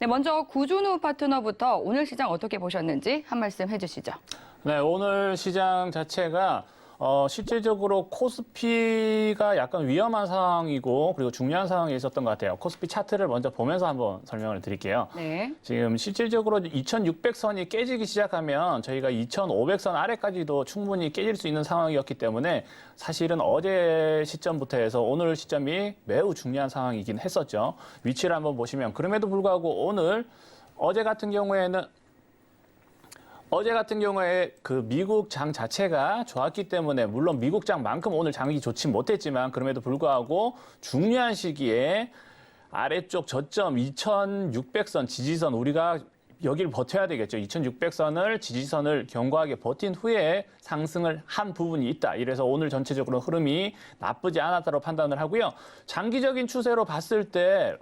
네, 먼저 구준우 파트너부터 오늘 시장 어떻게 보셨는지 한 말씀 해주시죠. 네, 오늘 시장 자체가 실질적으로 코스피가 약간 위험한 상황이고 그리고 중요한 상황에 있었던 것 같아요. 코스피 차트를 먼저 보면서 한번 설명을 드릴게요. 네. 지금 실질적으로 2600선이 깨지기 시작하면 저희가 2500선 아래까지도 충분히 깨질 수 있는 상황이었기 때문에 사실은 어제 시점부터 해서 오늘 시점이 매우 중요한 상황이긴 했었죠. 위치를 한번 보시면 그럼에도 불구하고 어제 같은 경우에 그 미국 장 자체가 좋았기 때문에 물론 미국 장만큼 오늘 장이 좋지 못했지만 그럼에도 불구하고 중요한 시기에 아래쪽 저점 2600선 지지선 우리가 여기를 버텨야 되겠죠. 2600선을 지지선을 견고하게 버틴 후에 상승을 한 부분이 있다. 이래서 오늘 전체적으로 흐름이 나쁘지 않았다고 판단을 하고요. 장기적인 추세로 봤을 때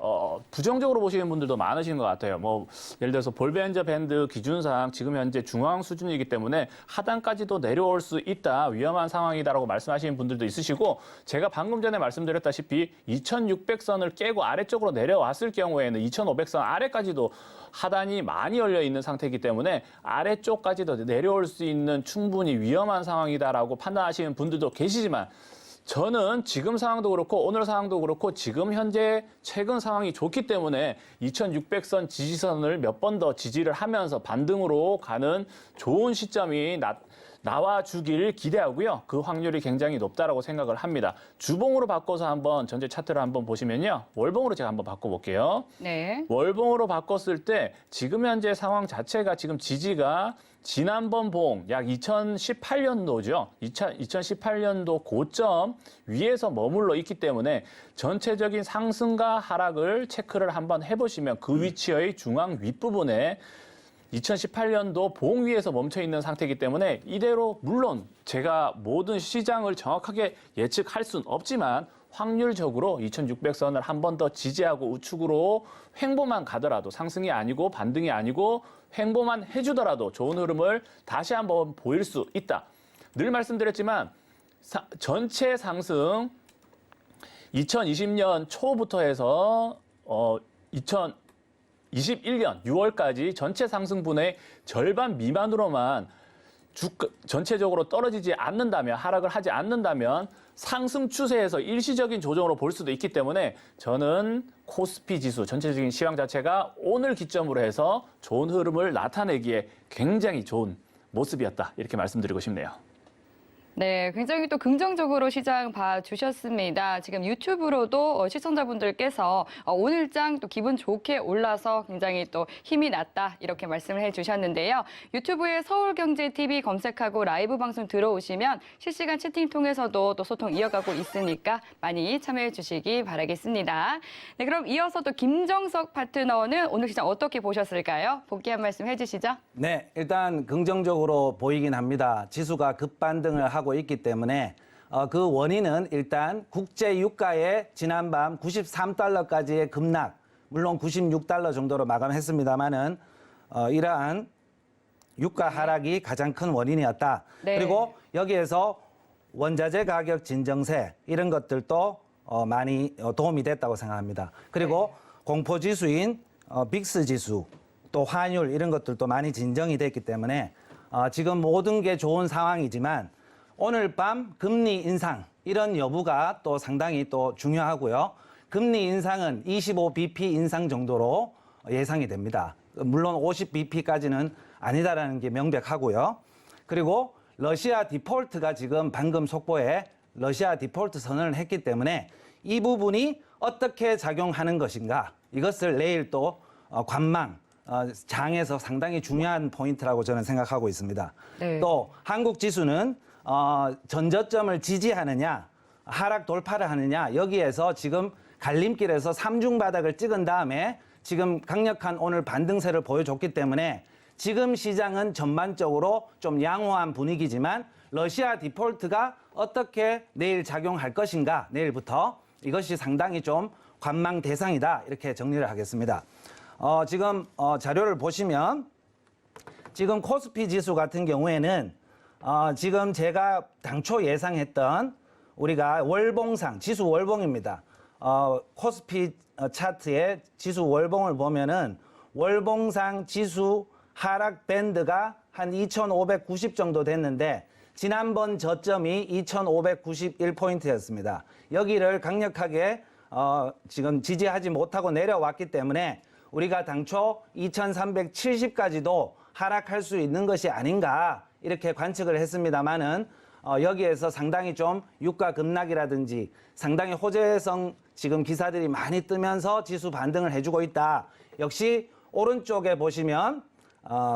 부정적으로 보시는 분들도 많으신 것 같아요. 뭐 예를 들어서 볼벤저 밴드 기준상 지금 현재 중앙 수준이기 때문에 하단까지도 내려올 수 있다. 위험한 상황이다라고 말씀하시는 분들도 있으시고 제가 방금 전에 말씀드렸다시피 2600선을 깨고 아래쪽으로 내려왔을 경우에는 2500선 아래까지도 하단이 많이 열려 있는 상태이기 때문에 아래쪽까지도 내려올 수 있는 충분히 위험한 상황이다라고 판단하시는 분들도 계시지만 저는 지금 상황도 그렇고 오늘 상황도 그렇고 지금 현재 최근 상황이 좋기 때문에 2600선 지지선을 몇 번 더 지지를 하면서 반등으로 가는 좋은 시점이 나와주길 기대하고요. 그 확률이 굉장히 높다라고 생각을 합니다. 주봉으로 바꿔서 한번 전체 차트를 한번 보시면요. 월봉으로 제가 한번 바꿔볼게요. 네. 월봉으로 바꿨을 때 지금 현재 상황 자체가 지금 지지가 지난번 봉 약 2018년도죠. 2018년도 고점 위에서 머물러 있기 때문에 전체적인 상승과 하락을 체크를 한번 해보시면 그 위치의 중앙 윗부분에 2018년도 봉 위에서 멈춰 있는 상태이기 때문에 이대로 물론 제가 모든 시장을 정확하게 예측할 수는 없지만 확률적으로 2600선을 한 번 더 지지하고 우측으로 횡보만 가더라도 상승이 아니고 반등이 아니고 횡보만 해주더라도 좋은 흐름을 다시 한번 보일 수 있다. 늘 말씀드렸지만 전체 상승 2020년 초부터 해서 2021년 6월까지 전체 상승분의 절반 미만으로만 전체적으로 떨어지지 않는다면 하락을 하지 않는다면 상승 추세에서 일시적인 조정으로 볼 수도 있기 때문에 저는 코스피 지수 전체적인 시황 자체가 오늘 기점으로 해서 좋은 흐름을 나타내기에 굉장히 좋은 모습이었다 이렇게 말씀드리고 싶네요. 네, 굉장히 또 긍정적으로 시장 봐주셨습니다. 지금 유튜브로도 시청자분들께서 오늘장 또 기분 좋게 올라서 굉장히 또 힘이 났다 이렇게 말씀을 해주셨는데요. 유튜브에 서울경제TV 검색하고 라이브 방송 들어오시면 실시간 채팅 통해서도 또 소통 이어가고 있으니까 많이 참여해 주시기 바라겠습니다. 네, 그럼 이어서 또 김정석 파트너는 오늘 시장 어떻게 보셨을까요? 복귀 한 말씀 해주시죠. 네, 일단 긍정적으로 보이긴 합니다. 지수가 급반등을 하고 있기 때문에 그 원인은 일단 국제 유가의 지난밤 93달러까지의 급락, 물론 96달러 정도로 마감했습니다만은 이러한 유가 하락이 가장 큰 원인이었다. 네. 그리고 여기에서 원자재 가격 진정세 이런 것들도 많이 도움이 됐다고 생각합니다. 그리고 공포 지수인 빅스 지수 또 환율 이런 것들도 많이 진정이 됐기 때문에 지금 모든 게 좋은 상황이지만 오늘 밤 금리 인상 이런 여부가 또 상당히 또 중요하고요. 금리 인상은 25bp 인상 정도로 예상이 됩니다. 물론 50bp까지는 아니다라는 게 명백하고요. 그리고 러시아 디폴트가 지금 방금 속보에 러시아 디폴트 선언을 했기 때문에 이 부분이 어떻게 작용하는 것인가 이것을 내일 또 관망 장에서 상당히 중요한 포인트라고 저는 생각하고 있습니다. 네. 또 한국 지수는 전저점을 지지하느냐 하락 돌파를 하느냐 여기에서 지금 갈림길에서 삼중 바닥을 찍은 다음에 지금 강력한 오늘 반등세를 보여줬기 때문에 지금 시장은 전반적으로 좀 양호한 분위기지만 러시아 디폴트가 어떻게 내일 작용할 것인가 내일부터 이것이 상당히 좀 관망 대상이다 이렇게 정리를 하겠습니다. 지금 자료를 보시면 지금 코스피 지수 같은 경우에는 지금 제가 당초 예상했던 우리가 월봉상, 지수 월봉입니다. 코스피 차트의 지수 월봉을 보면은 월봉상 지수 하락 밴드가 한 2,590 정도 됐는데 지난번 저점이 2,591포인트였습니다. 여기를 강력하게 지금 지지하지 못하고 내려왔기 때문에 우리가 당초 2,370까지도 하락할 수 있는 것이 아닌가 이렇게 관측을 했습니다만은 여기에서 상당히 좀 유가 급락이라든지 상당히 호재성 지금 기사들이 많이 뜨면서 지수 반등을 해주고 있다. 역시 오른쪽에 보시면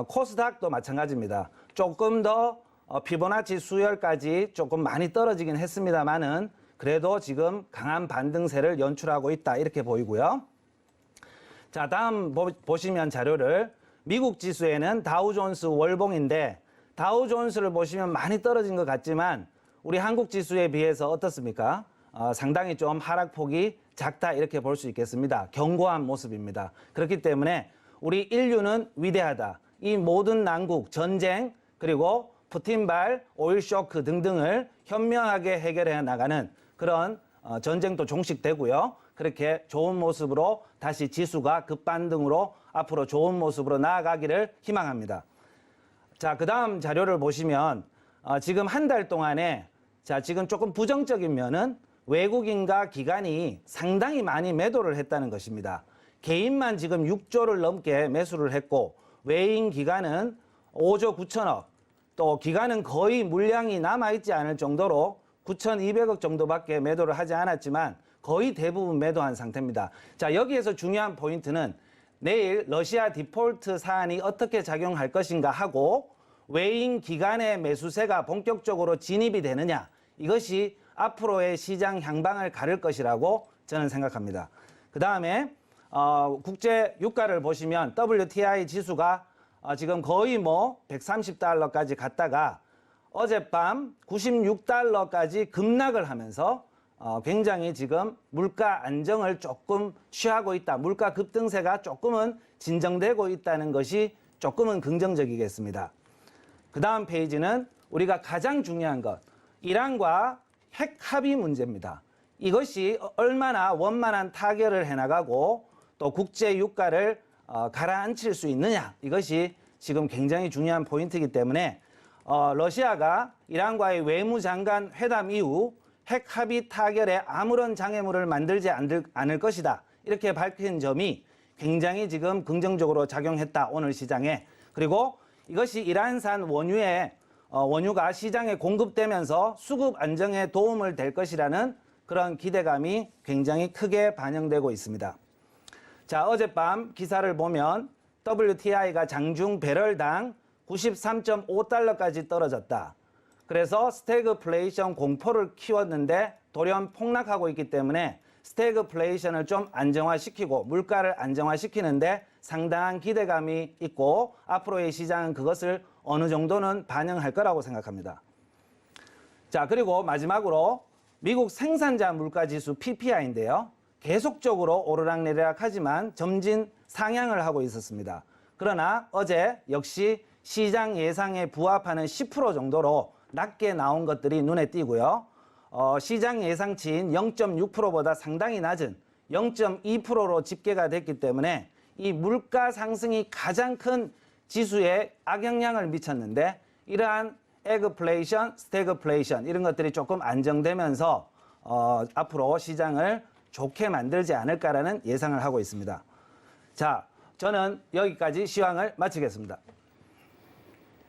코스닥도 마찬가지입니다. 조금 더 피보나치 수열까지 조금 많이 떨어지긴 했습니다만은 그래도 지금 강한 반등세를 연출하고 있다 이렇게 보이고요. 자, 다음 보시면 자료를 미국 지수에는 다우존스 월봉인데 다우존스를 보시면 많이 떨어진 것 같지만 우리 한국 지수에 비해서 어떻습니까? 상당히 좀 하락폭이 작다 이렇게 볼 수 있겠습니다. 견고한 모습입니다. 그렇기 때문에 우리 인류는 위대하다. 이 모든 난국, 전쟁, 그리고 푸틴발, 오일 쇼크 등등을 현명하게 해결해 나가는 그런 전쟁도 종식되고요. 그렇게 좋은 모습으로 다시 지수가 급반등으로 앞으로 좋은 모습으로 나아가기를 희망합니다. 자, 그 다음 자료를 보시면 지금 한 달 동안에 자, 지금 조금 부정적인 면은 외국인과 기관이 상당히 많이 매도를 했다는 것입니다. 개인만 지금 6조를 넘게 매수를 했고 외인 기관은 5조 9천억, 또 기관은 거의 물량이 남아있지 않을 정도로 9,200억 정도밖에 매도를 하지 않았지만 거의 대부분 매도한 상태입니다. 자, 여기에서 중요한 포인트는 내일 러시아 디폴트 사안이 어떻게 작용할 것인가 하고 외인 기관의 매수세가 본격적으로 진입이 되느냐, 이것이 앞으로의 시장 향방을 가를 것이라고 저는 생각합니다. 그 다음에 국제 유가를 보시면 WTI 지수가 지금 거의 뭐 130달러까지 갔다가 어젯밤 96달러까지 급락을 하면서 굉장히 지금 물가 안정을 조금 취하고 있다. 물가 급등세가 조금은 진정되고 있다는 것이 조금은 긍정적이겠습니다. 그 다음 페이지는 우리가 가장 중요한 것, 이란과 핵 합의 문제입니다. 이것이 얼마나 원만한 타결을 해나가고 또 국제 유가를 가라앉힐 수 있느냐, 이것이 지금 굉장히 중요한 포인트이기 때문에 러시아가 이란과의 외무장관 회담 이후 핵 합의 타결에 아무런 장애물을 만들지 않을 것이다, 이렇게 밝힌 점이 굉장히 지금 긍정적으로 작용했다, 오늘 시장에. 그리고 이것이 이란산 원유가 시장에 공급되면서 수급 안정에 도움을 될 것이라는 그런 기대감이 굉장히 크게 반영되고 있습니다. 자, 어젯밤 기사를 보면 WTI가 장중 배럴당 93.5달러까지 떨어졌다. 그래서 스태그플레이션 공포를 키웠는데 돌연 폭락하고 있기 때문에 스태그플레이션을 좀 안정화시키고 물가를 안정화시키는데 상당한 기대감이 있고 앞으로의 시장은 그것을 어느 정도는 반영할 거라고 생각합니다. 자, 그리고 마지막으로 미국 생산자 물가지수 PPI인데요. 계속적으로 오르락내리락 하지만 점진 상향을 하고 있었습니다. 그러나 어제 역시 시장 예상에 부합하는 10% 정도로 낮게 나온 것들이 눈에 띄고요. 시장 예상치인 0.6%보다 상당히 낮은 0.2%로 집계가 됐기 때문에 이 물가 상승이 가장 큰 지수에 악영향을 미쳤는데 이러한 에그플레이션, 스태그플레이션 이런 것들이 조금 안정되면서 앞으로 시장을 좋게 만들지 않을까라는 예상을 하고 있습니다. 자, 저는 여기까지 시황을 마치겠습니다.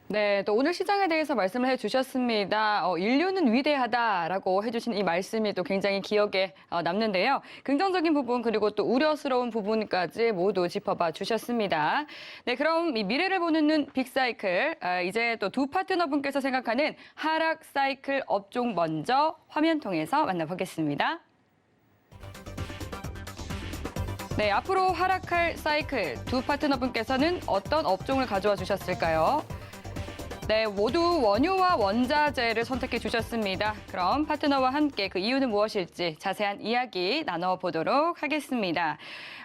네, 또 오늘 시장에 대해서 말씀을 해주셨습니다. 인류는 위대하다라고 해주신 이 말씀이 또 굉장히 기억에 남는데요. 긍정적인 부분 그리고 또 우려스러운 부분까지 모두 짚어봐 주셨습니다. 네, 그럼 이 미래를 보는 눈 빅사이클, 이제 또 두 파트너분께서 생각하는 하락 사이클 업종 먼저 화면 통해서 만나보겠습니다. 네, 앞으로 하락할 사이클 두 파트너분께서는 어떤 업종을 가져와 주셨을까요? 네, 모두 원유와 원자재를 선택해 주셨습니다. 그럼 파트너와 함께 그 이유는 무엇일지 자세한 이야기 나눠보도록 하겠습니다.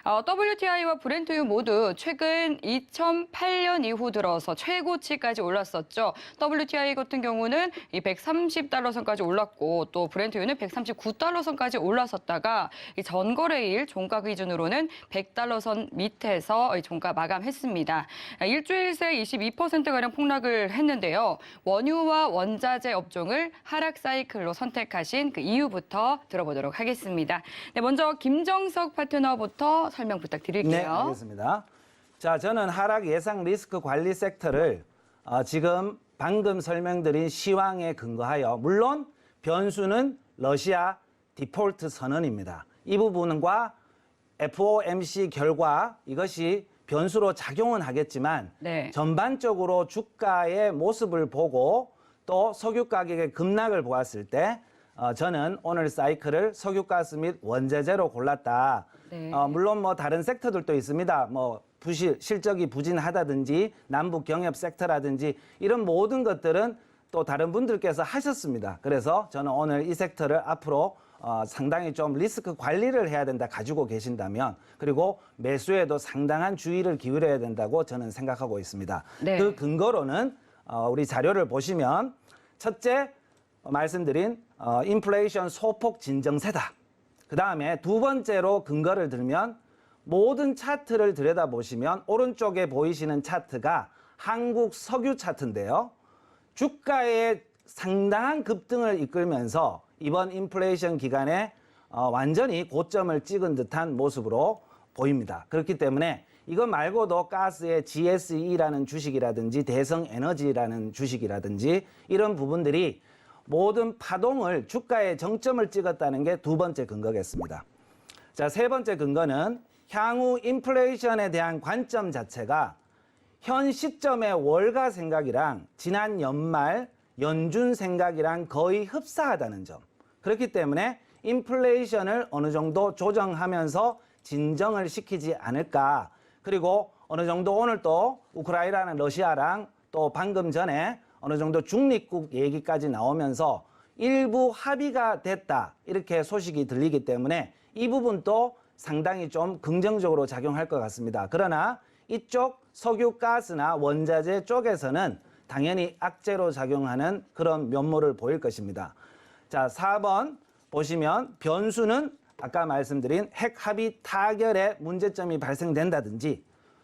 WTI와 브렌트유 모두 최근 2008년 이후 들어서 최고치까지 올랐었죠. WTI 같은 경우는 이 130달러 선까지 올랐고 또 브렌트유는 139달러 선까지 올랐었다가 이 전거래일 종가 기준으로는 100달러 선 밑에서 종가 마감했습니다. 일주일 새 22%가량 폭락을 했는데요. 원유와 원자재 업종을 하락 사이클로 선택하신 그 이유부터 들어보도록 하겠습니다. 네, 먼저 김정석 파트너부터 설명 부탁드릴게요. 네, 알겠습니다. 자, 저는 하락 예상 리스크 관리 섹터를 지금 방금 설명드린 시황에 근거하여 물론 변수는 러시아 디폴트 선언입니다. 이 부분과 FOMC 결과 이것이 변수로 작용은 하겠지만 네. 전반적으로 주가의 모습을 보고 또 석유 가격의 급락을 보았을 때 저는 오늘 사이클을 석유가스 및 원자재로 골랐다. 네. 물론 뭐 다른 섹터들도 있습니다. 뭐 실적이 부진하다든지 남북 경협 섹터라든지 이런 모든 것들은 또 다른 분들께서 하셨습니다. 그래서 저는 오늘 이 섹터를 앞으로 상당히 좀 리스크 관리를 해야 된다 가지고 계신다면 그리고 매수에도 상당한 주의를 기울여야 된다고 저는 생각하고 있습니다. 네. 그 근거로는 우리 자료를 보시면 첫째 말씀드린 인플레이션 소폭 진정세다. 그 다음에 두 번째로 근거를 들면 모든 차트를 들여다보시면 오른쪽에 보이시는 차트가 한국 석유 차트인데요. 주가의 상당한 급등을 이끌면서 이번 인플레이션 기간에 완전히 고점을 찍은 듯한 모습으로 보입니다. 그렇기 때문에 이거 말고도 가스의 GSE라는 주식이라든지 대성에너지라는 주식이라든지 이런 부분들이 모든 파동을 주가의 정점을 찍었다는 게 두 번째 근거겠습니다. 자, 세 번째 근거는 향후 인플레이션에 대한 관점 자체가 현 시점의 월가 생각이랑 지난 연말 연준 생각이랑 거의 흡사하다는 점. 그렇기 때문에 인플레이션을 어느 정도 조정하면서 진정을 시키지 않을까. 그리고 어느 정도 오늘 또 우크라이나랑 러시아랑 또 방금 전에 어느 정도 중립국 얘기까지 나오면서 일부 합의가 됐다. 이렇게 소식이 들리기 때문에 이 부분도 상당히 좀 긍정적으로 작용할 것 같습니다. 그러나 이쪽 석유, 가스나 원자재 쪽에서는 당연히 악재로 작용하는 그런 면모를 보일 것입니다. 자, 4번 보시면 변수는 아까 말씀드린 핵 합의 타결에 문제점이 발생된다든지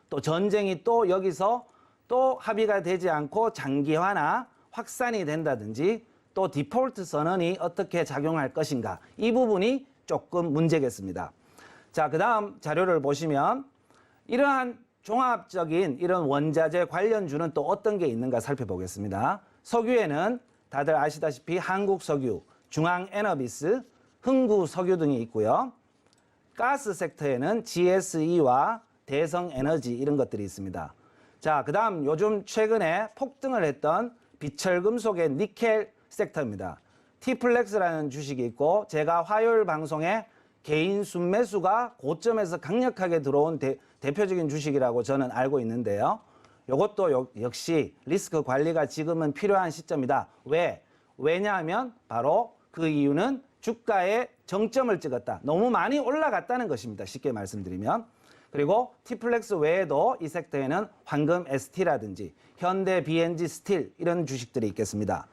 또 전쟁이 또 여기서 또 합의가 되지 않고 장기화나 확산이 된다든지 또 디폴트 선언이 어떻게 작용할 것인가 이 부분이 조금 문제겠습니다. 자, 그 다음 자료를 보시면 이러한 종합적인 이런 원자재 관련주는 또 어떤 게 있는가 살펴보겠습니다. 석유에는 다들 아시다시피 한국석유, 중앙에너비스, 흥구석유 등이 있고요. 가스 섹터에는 GSE와 대성에너지 이런 것들이 있습니다. 자, 그 다음 요즘 최근에 폭등을 했던 비철금속의 니켈 섹터입니다. T플렉스라는 주식이 있고 제가 화요일 방송에 개인 순매수가 고점에서 강력하게 들어온 대표적인 주식이라고 저는 알고 있는데요. 이것도 역시 리스크 관리가 지금은 필요한 시점이다. 왜냐하면 바로 그 이유는 주가의 정점을 찍었다. 너무 많이 올라갔다는 것입니다. 쉽게 말씀드리면. 그리고 T플렉스 외에도 이 섹터에는 황금 ST라든지 현대 BNG 스틸 이런 주식들이 있겠습니다.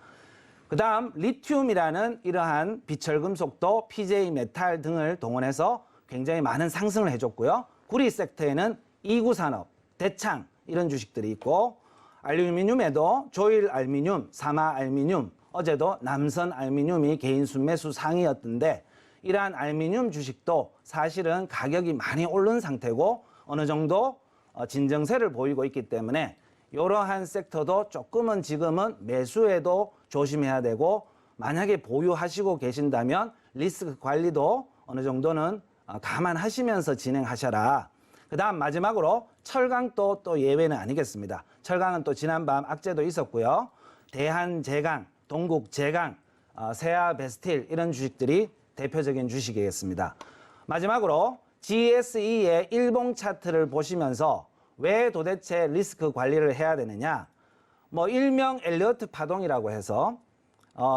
그 다음 리튬이라는 이러한 비철금속도 PJ 메탈 등을 동원해서 굉장히 많은 상승을 해줬고요. 구리 섹터에는 이구산업, 대창 이런 주식들이 있고 알루미늄에도 조일 알미늄, 사마 알미늄, 어제도 남선 알미늄이 개인 순매수 상위였던데 이러한 알미늄 주식도 사실은 가격이 많이 오른 상태고 어느 정도 진정세를 보이고 있기 때문에 이러한 섹터도 조금은 지금은 매수에도 조심해야 되고 만약에 보유하시고 계신다면 리스크 관리도 어느 정도는 감안하시면서 진행하셔라. 그 다음 마지막으로 철강도 또 예외는 아니겠습니다. 철강은 또 지난밤 악재도 있었고요. 대한제강, 동국제강, 세아베스틸 이런 주식들이 대표적인 주식이겠습니다. 마지막으로 GSE의 일봉 차트를 보시면서 왜 도대체 리스크 관리를 해야 되느냐? 뭐 일명 엘리어트 파동이라고 해서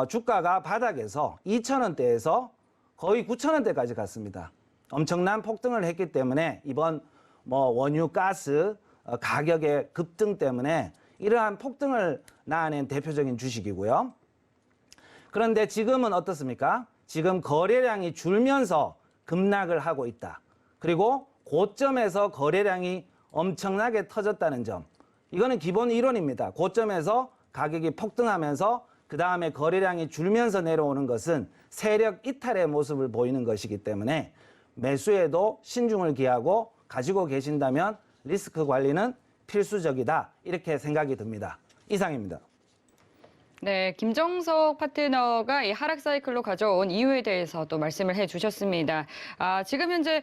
주가가 바닥에서 2,000원대에서 거의 9,000원대까지 갔습니다. 엄청난 폭등을 했기 때문에 이번 뭐 원유, 가스 가격의 급등 때문에 이러한 폭등을 낳아낸 대표적인 주식이고요. 그런데 지금은 어떻습니까? 지금 거래량이 줄면서 급락을 하고 있다. 그리고 고점에서 거래량이 엄청나게 터졌다는 점. 이거는 기본 이론입니다. 고점에서 가격이 폭등하면서 그 다음에 거래량이 줄면서 내려오는 것은 세력 이탈의 모습을 보이는 것이기 때문에 매수에도 신중을 기하고 가지고 계신다면 리스크 관리는 필수적이다. 이렇게 생각이 듭니다. 이상입니다. 네, 김정석 파트너가 이 하락 사이클로 가져온 이유에 대해서 또 말씀을 해주셨습니다. 지금 현재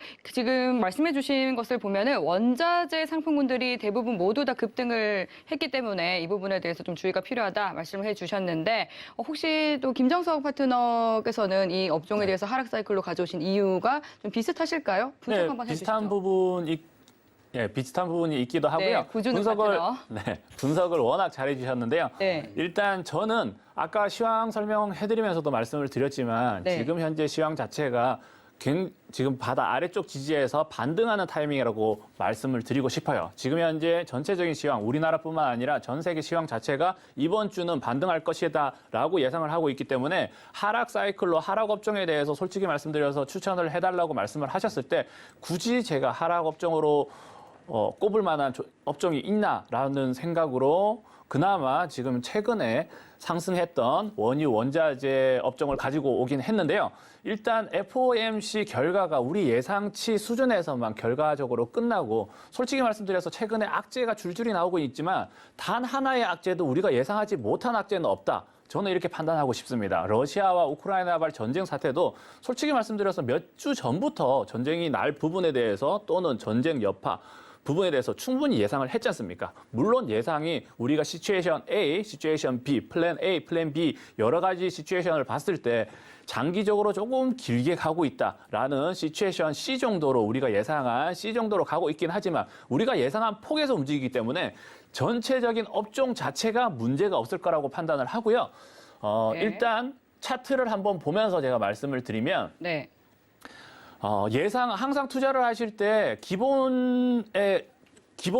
말씀해 주신 것을 보면은 원자재 상품군들이 대부분 모두 다 급등을 했기 때문에 이 부분에 대해서 좀 주의가 필요하다 말씀을 해주셨는데 혹시 또 김정석 파트너께서는 이 업종에 대해서 하락 사이클로 가져오신 이유가 좀 비슷하실까요? 분석 한번 해주시죠. 비슷한 부분이 있기도 하고요. 구주는 파트너. 분석을 워낙 잘해주셨는데요. 네. 일단 저는 아까 시황 설명해드리면서도 말씀을 드렸지만 네. 지금 현재 시황 자체가 지금 바다 아래쪽 지지에서 반등하는 타이밍이라고 말씀을 드리고 싶어요. 지금 현재 전체적인 시황, 우리나라뿐만 아니라 전 세계 시황 자체가 이번 주는 반등할 것이다라고 예상을 하고 있기 때문에 하락 사이클로 하락 업종에 대해서 솔직히 말씀드려서 추천을 해달라고 말씀을 하셨을 때 굳이 제가 하락 업종으로 꼽을 만한 업종이 있나라는 생각으로 그나마 지금 최근에 상승했던 원유 원자재 업종을 가지고 오긴 했는데요. 일단 FOMC 결과가 우리 예상치 수준에서만 결과적으로 끝나고 솔직히 말씀드려서 최근에 악재가 줄줄이 나오고 있지만 단 하나의 악재도 우리가 예상하지 못한 악재는 없다. 저는 이렇게 판단하고 싶습니다. 러시아와 우크라이나발 전쟁 사태도 솔직히 말씀드려서 몇 주 전부터 전쟁이 날 부분에 대해서 또는 전쟁 여파 부분에 대해서 충분히 예상을 했지 않습니까? 물론 예상이 우리가 시츄에이션 A, 시츄에이션 B, 플랜 A, 플랜 B 여러 가지 시츄에이션을 봤을 때 장기적으로 조금 길게 가고 있다라는 시츄에이션 C 정도로 우리가 예상한 C 정도로 가고 있긴 하지만 우리가 예상한 폭에서 움직이기 때문에 전체적인 업종 자체가 문제가 없을 거라고 판단을 하고요. 네. 일단 차트를 한번 보면서 제가 말씀을 드리면 네. 항상 투자를 하실 때 기본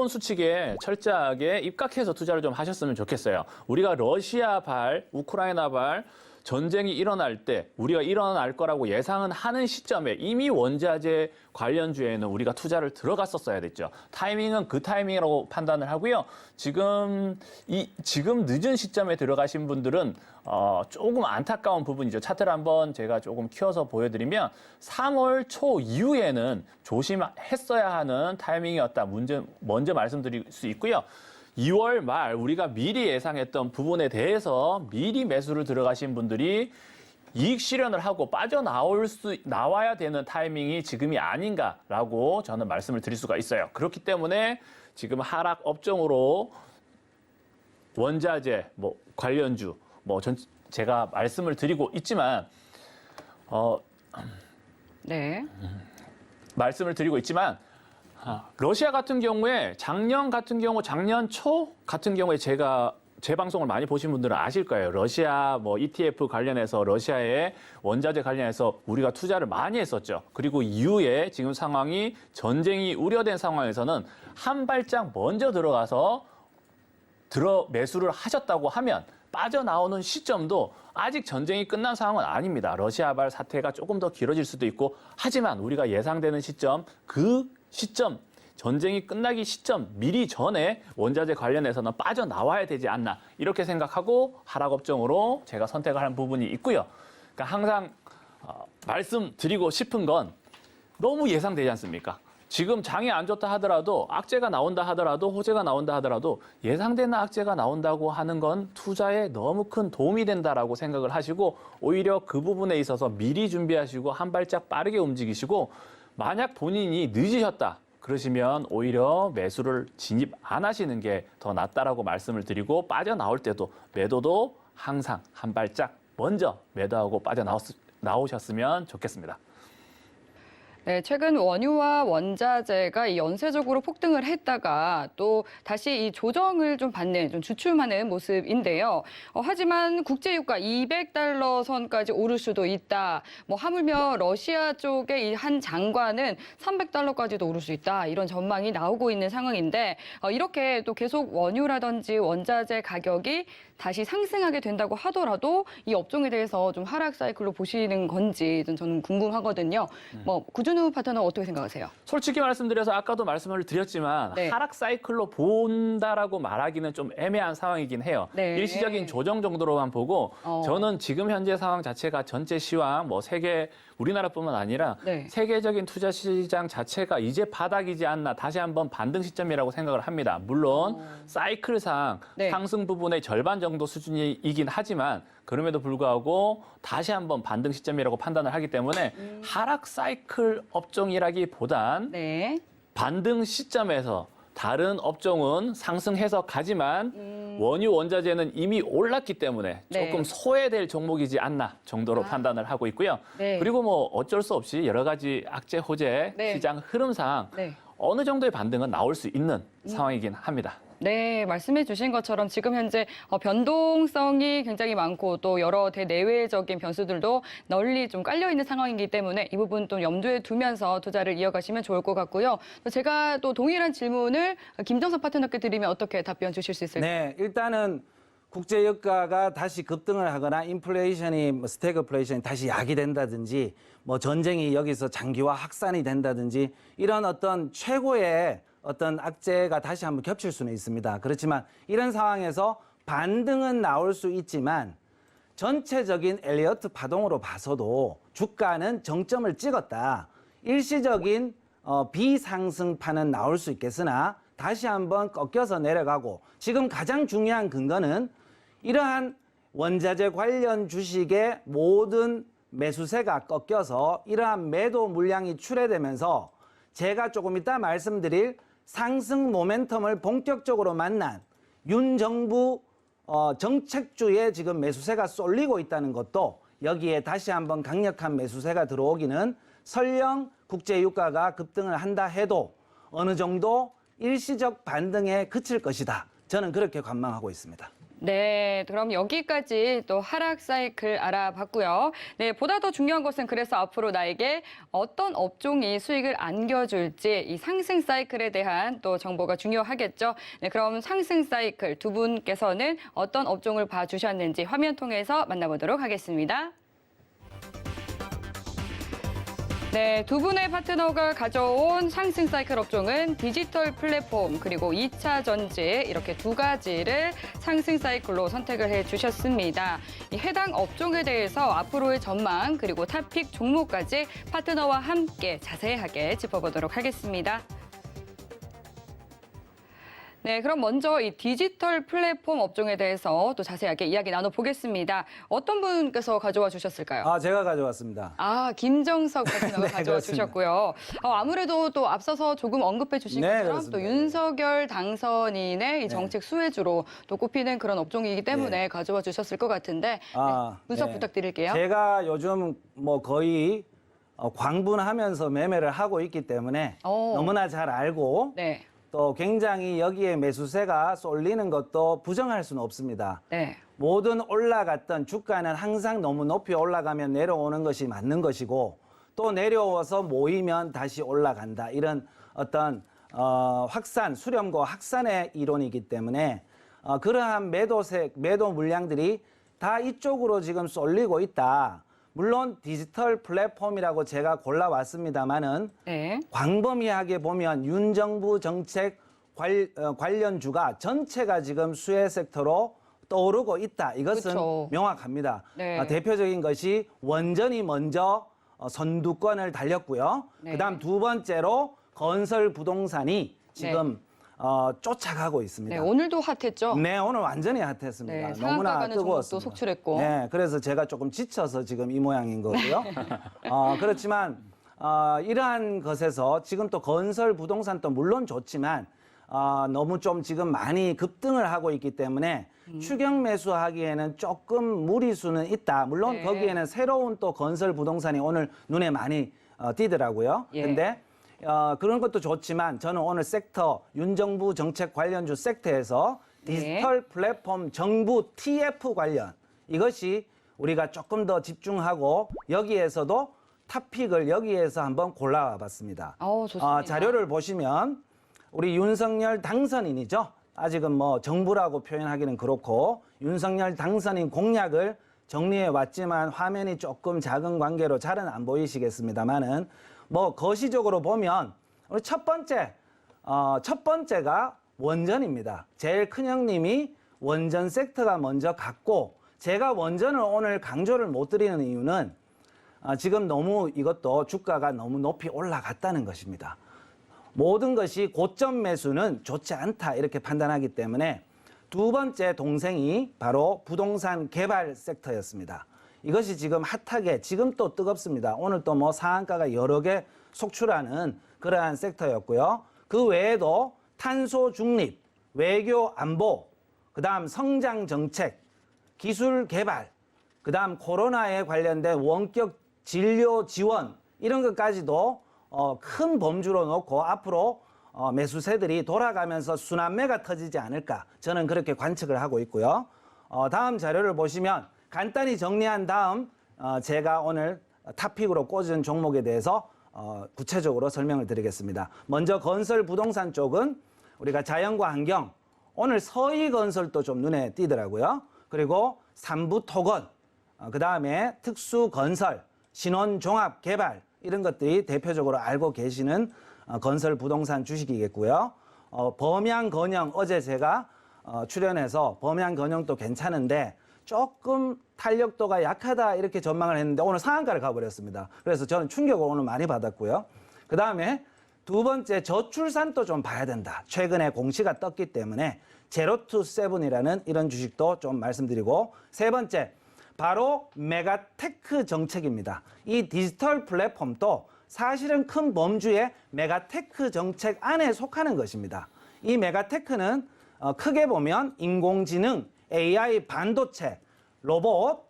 수칙에 철저하게 입각해서 투자를 좀 하셨으면 좋겠어요. 우리가 러시아발, 우크라이나발 전쟁이 일어날 때 우리가 일어날 거라고 예상은 하는 시점에 이미 원자재 관련주에는 우리가 투자를 들어갔었어야 됐죠. 타이밍은 그 타이밍이라고 판단을 하고요. 지금 늦은 시점에 들어가신 분들은 조금 안타까운 부분이죠. 차트를 한번 제가 조금 키워서 보여드리면 3월 초 이후에는 조심했어야 하는 타이밍이었다. 먼저 말씀드릴 수 있고요. 2월 말 우리가 미리 예상했던 부분에 대해서 미리 매수를 들어가신 분들이 이익 실현을 하고 나와야 되는 타이밍이 지금이 아닌가라고 저는 말씀을 드릴 수가 있어요. 그렇기 때문에 지금 하락 업종으로 원자재, 관련주, 제가 말씀을 드리고 있지만, 네. 러시아 같은 경우에 작년 초 같은 경우에 제 방송을 많이 보신 분들은 아실 거예요. 러시아 ETF 관련해서 러시아의 원자재 관련해서 우리가 투자를 많이 했었죠. 그리고 이후에 지금 상황이 전쟁이 우려된 상황에서는 한 발짝 먼저 들어가서 매수를 하셨다고 하면 빠져나오는 시점도 아직 전쟁이 끝난 상황은 아닙니다. 러시아발 사태가 조금 더 길어질 수도 있고 하지만 우리가 예상되는 시점, 전쟁이 끝나기 시점 미리 전에 원자재 관련해서는 빠져나와야 되지 않나 이렇게 생각하고 하락 업종으로 제가 선택을 한 부분이 있고요. 그러니까 항상 말씀드리고 싶은 건 너무 예상되지 않습니까? 지금 장이 안 좋다 하더라도 악재가 나온다 하더라도 호재가 나온다 하더라도 예상되는 악재가 나온다고 하는 건 투자에 너무 큰 도움이 된다라고 생각을 하시고 오히려 그 부분에 있어서 미리 준비하시고 한 발짝 빠르게 움직이시고 만약 본인이 늦으셨다 그러시면 오히려 매수를 진입 안 하시는 게 더 낫다라고 말씀을 드리고 빠져나올 때도 매도도 항상 한 발짝 먼저 매도하고 빠져나오셨으면 좋겠습니다. 네, 최근 원유와 원자재가 이 연쇄적으로 폭등을 했다가 또 다시 이 조정을 좀 받는, 좀 주춤하는 모습인데요. 하지만 국제유가 200달러 선까지 오를 수도 있다. 뭐 하물며 러시아 쪽의 이 한 장관은 300달러까지도 오를 수 있다. 이런 전망이 나오고 있는 상황인데 이렇게 또 계속 원유라든지 원자재 가격이 다시 상승하게 된다고 하더라도 이 업종에 대해서 좀 하락 사이클로 보시는 건지 좀 저는 궁금하거든요. 뭐 구준우 파트너 어떻게 생각하세요? 솔직히 말씀드려서 아까도 말씀을 드렸지만 네. 하락 사이클로 본다라고 말하기는 좀 애매한 상황이긴 해요. 네. 일시적인 조정 정도로만 보고 저는 지금 현재 상황 자체가 전체 시황 뭐 세계 우리나라뿐만 아니라 네. 세계적인 투자 시장 자체가 이제 바닥이지 않나 다시 한번 반등 시점이라고 생각을 합니다. 물론 사이클상 네. 상승 부분의 절반 정도 수준이긴 하지만 그럼에도 불구하고 다시 한번 반등 시점이라고 판단을 하기 때문에 하락 사이클 업종이라기보단 네. 반등 시점에서 다른 업종은 상승해서 가지만 원유 원자재는 이미 올랐기 때문에 네. 조금 소외될 종목이지 않나 정도로 판단을 하고 있고요. 네. 그리고 뭐 어쩔 수 없이 여러 가지 악재 호재 네. 시장 흐름상 네. 어느 정도의 반등은 나올 수 있는 상황이긴 합니다. 네, 말씀해 주신 것처럼 지금 현재 변동성이 굉장히 많고 또 여러 대내외적인 변수들도 널리 좀 깔려 있는 상황이기 때문에 이 부분 또 염두에 두면서 투자를 이어가시면 좋을 것 같고요. 또 제가 또 동일한 질문을 김정석 파트너께 드리면 어떻게 답변 주실 수 있을까요? 네, 일단은 국제 유가가 다시 급등을 하거나 인플레이션이 스태그플레이션이 다시 약이 된다든지 뭐 전쟁이 여기서 장기화 확산이 된다든지 이런 어떤 최고의 어떤 악재가 다시 한번 겹칠 수는 있습니다. 그렇지만 이런 상황에서 반등은 나올 수 있지만 전체적인 엘리어트 파동으로 봐서도 주가는 정점을 찍었다. 일시적인 비상승파는 나올 수 있겠으나 다시 한번 꺾여서 내려가고 지금 가장 중요한 근거는 이러한 원자재 관련 주식의 모든 매수세가 꺾여서 이러한 매도 물량이 출회되면서 제가 조금 이따 말씀드릴 상승 모멘텀을 본격적으로 만난 윤 정부 정책주의 지금 매수세가 쏠리고 있다는 것도 여기에 다시 한번 강력한 매수세가 들어오기는 설령 국제유가가 급등을 한다 해도 어느 정도 일시적 반등에 그칠 것이다. 저는 그렇게 관망하고 있습니다. 네, 그럼 여기까지 또 하락 사이클 알아봤고요. 네, 보다 더 중요한 것은 그래서 앞으로 나에게 어떤 업종이 수익을 안겨줄지 이 상승 사이클에 대한 또 정보가 중요하겠죠. 네, 그럼 상승 사이클 두 분께서는 어떤 업종을 봐주셨는지 화면 통해서 만나보도록 하겠습니다. 네, 두 분의 파트너가 가져온 상승 사이클 업종은 디지털 플랫폼 그리고 2차 전지 이렇게 두 가지를 상승 사이클로 선택을 해주셨습니다. 이 해당 업종에 대해서 앞으로의 전망 그리고 탑픽 종목까지 파트너와 함께 자세하게 짚어보도록 하겠습니다. 네, 그럼 먼저 이 디지털 플랫폼 업종에 대해서 또 자세하게 이야기 나눠보겠습니다. 어떤 분께서 가져와 주셨을까요? 제가 가져왔습니다. 김정석 파트너가 네, 가져와 그렇습니다. 주셨고요. 아무래도 또 앞서서 조금 언급해 주신 네, 것처럼 그렇습니다. 또 윤석열 당선인의 이 정책 수혜주로 또 꼽히는 그런 업종이기 때문에 네. 가져와 주셨을 것 같은데 분석 네. 부탁드릴게요. 제가 요즘 뭐 거의 광분하면서 매매를 하고 있기 때문에 너무나 잘 알고 네, 또 굉장히 여기에 매수세가 쏠리는 것도 부정할 수는 없습니다. 네, 모든 올라갔던 주가는 항상 너무 높이 올라가면 내려오는 것이 맞는 것이고 또 내려와서 모이면 다시 올라간다. 이런 어떤 확산, 수렴과 확산의 이론이기 때문에 그러한 매도 물량들이 다 이쪽으로 지금 쏠리고 있다. 물론 디지털 플랫폼이라고 제가 골라왔습니다만은 네. 광범위하게 보면 윤 정부 정책 관련주가 전체가 지금 수혜 섹터로 떠오르고 있다. 이것은 그렇죠. 명확합니다. 네. 대표적인 것이 원전이 먼저 선두권을 달렸고요. 네. 그다음 두 번째로 건설 부동산이 지금 쫓아가고 있습니다. 네, 오늘도 핫했죠? 네, 오늘 완전히 핫했습니다. 네, 상한가 너무나 가는 종목도 뜨거웠습니다. 속출했고. 네, 그래서 제가 조금 지쳐서 지금 이 모양인 거고요. 그렇지만 이러한 것에서 지금 또 건설 부동산도 물론 좋지만 너무 좀 지금 많이 급등을 하고 있기 때문에 추격 매수하기에는 조금 무리수는 있다. 물론 네. 거기에는 새로운 또 건설 부동산이 오늘 눈에 많이 뛰더라고요. 예. 근데 그런 것도 좋지만 저는 오늘 섹터 윤정부 정책 관련주 섹터에서 디지털 플랫폼 정부 TF 관련 이것이 우리가 조금 더 집중하고 여기에서도 탑픽을 여기에서 한번 골라와 봤습니다. 좋습니다. 자료를 보시면 우리 윤석열 당선인이죠. 아직은 뭐 정부라고 표현하기는 그렇고 윤석열 당선인 공약을 정리해 왔지만 화면이 조금 작은 관계로 잘은 안 보이시겠습니다만은 뭐 거시적으로 보면 우리 첫 번째가 원전입니다. 제일 큰 형님이 원전 섹터가 먼저 갔고 제가 원전을 오늘 강조를 못 드리는 이유는 지금 너무 이것도 주가가 너무 높이 올라갔다는 것입니다. 모든 것이 고점 매수는 좋지 않다 이렇게 판단하기 때문에 두 번째 동생이 바로 부동산 개발 섹터였습니다. 이것이 지금 핫하게 지금 또 뜨겁습니다. 오늘 또 뭐 상한가가 여러 개 속출하는 그러한 섹터였고요. 그 외에도 탄소 중립, 외교 안보, 그다음 성장 정책, 기술 개발, 그다음 코로나에 관련된 원격 진료 지원 이런 것까지도 큰 범주로 놓고 앞으로 매수세들이 돌아가면서 순환매가 터지지 않을까 저는 그렇게 관측을 하고 있고요. 다음 자료를 보시면 간단히 정리한 다음 제가 오늘 탑픽으로 꽂은 종목에 대해서 구체적으로 설명을 드리겠습니다. 먼저 건설 부동산 쪽은 우리가 자연과 환경 오늘 서희건설도 좀 눈에 띄더라고요. 그리고 삼부토건 그다음에 특수건설 신혼종합개발 이런 것들이 대표적으로 알고 계시는 건설 부동산 주식이겠고요. 범양건영 어제 제가 출연해서 범양건영도 괜찮은데 조금 탄력도가 약하다 이렇게 전망을 했는데 오늘 상한가를 가버렸습니다. 그래서 저는 충격을 오늘 많이 받았고요. 그 다음에 두 번째 저출산도 좀 봐야 된다. 최근에 공시가 떴기 때문에 제로투세븐이라는 이런 주식도 좀 말씀드리고 세 번째 바로 메가테크 정책입니다. 이 디지털 플랫폼도 사실은 큰 범주의 메가테크 정책 안에 속하는 것입니다. 이 메가테크는 크게 보면 인공지능, AI, 반도체, 로봇,